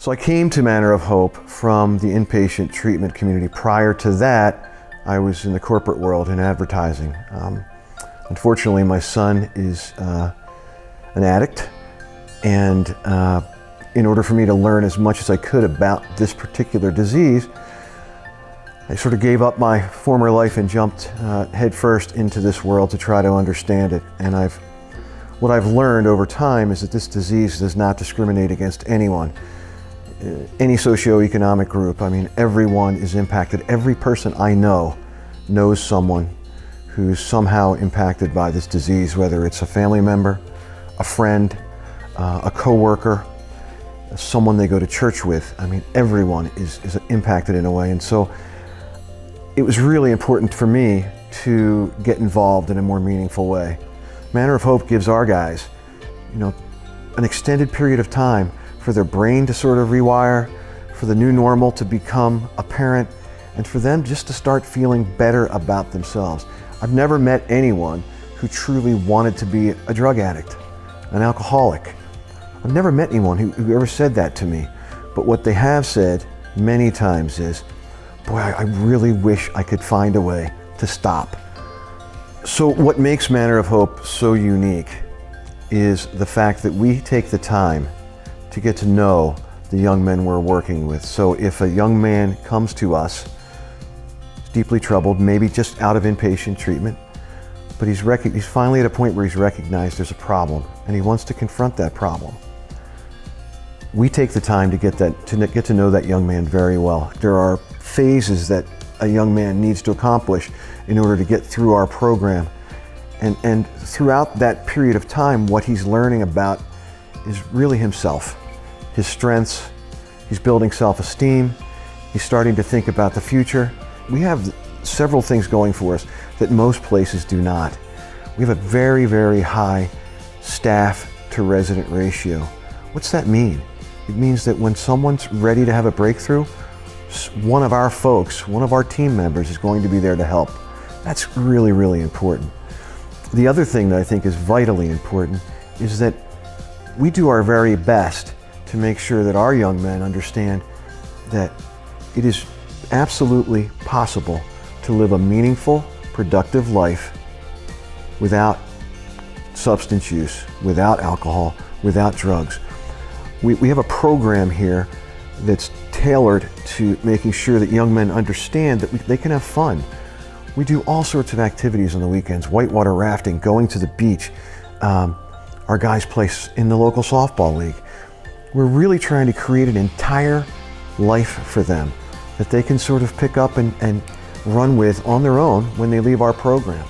So I came to Manor of Hope from the inpatient treatment community. Prior to that, I was in the corporate world in advertising. Unfortunately, my son is an addict, and in order for me to learn as much as I could about this particular disease, I sort of gave up my former life and jumped headfirst into this world to try to understand it. And what I've learned over time is that this disease does not discriminate against anyone. Any socioeconomic group, I mean, everyone is impacted. Every person I know knows someone who's somehow impacted by this disease, whether it's a family member, a friend, a coworker, someone they go to church with. I mean, everyone is impacted in a way. And so it was really important for me to get involved in a more meaningful way. Manor of Hope gives our guys, an extended period of time for their brain to sort of rewire, for the new normal to become apparent, and for them just to start feeling better about themselves. I've never met anyone who truly wanted to be a drug addict, an alcoholic. I've never met anyone who ever said that to me. But what they have said many times is, boy, I really wish I could find a way to stop. So what makes Manor of Hope so unique is the fact that we take the time to get to know the young men we're working with. So if a young man comes to us, deeply troubled, maybe just out of inpatient treatment, but he's finally at a point where he's recognized there's a problem and he wants to confront that problem. We take the time to get to know that young man very well. There are phases that a young man needs to accomplish in order to get through our program. And throughout that period of time, what he's learning about is really himself, his strengths. He's building self-esteem. He's starting to think about the future. We have several things going for us that most places do not. We have a very, very high staff to resident ratio. What's that mean? It means that when someone's ready to have a breakthrough, one of our folks, one of our team members is going to be there to help. That's really, really important. The other thing that I think is vitally important is that we do our very best to make sure that our young men understand that it is absolutely possible to live a meaningful, productive life without substance use, without alcohol, without drugs. We have a program here that's tailored to making sure that young men understand that they can have fun. We do all sorts of activities on the weekends, whitewater rafting, going to the beach. Our guys play in the local softball league. We're really trying to create an entire life for them that they can sort of pick up and run with on their own when they leave our program.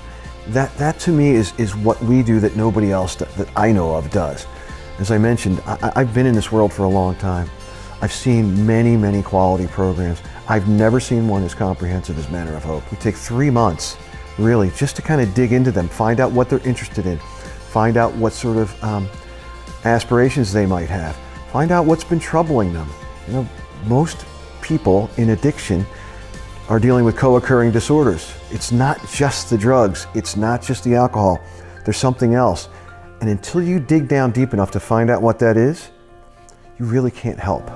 That to me is what we do that nobody else that I know of does. As I mentioned, I've been in this world for a long time. I've seen many, many quality programs. I've never seen one as comprehensive as Manor of Hope. We take 3 months, really, just to kind of dig into them, find out what they're interested in, find out what sort of aspirations they might have, find out what's been troubling them. Most people in addiction are dealing with co-occurring disorders. It's not just the drugs, it's not just the alcohol, there's something else. And until you dig down deep enough to find out what that is, you really can't help.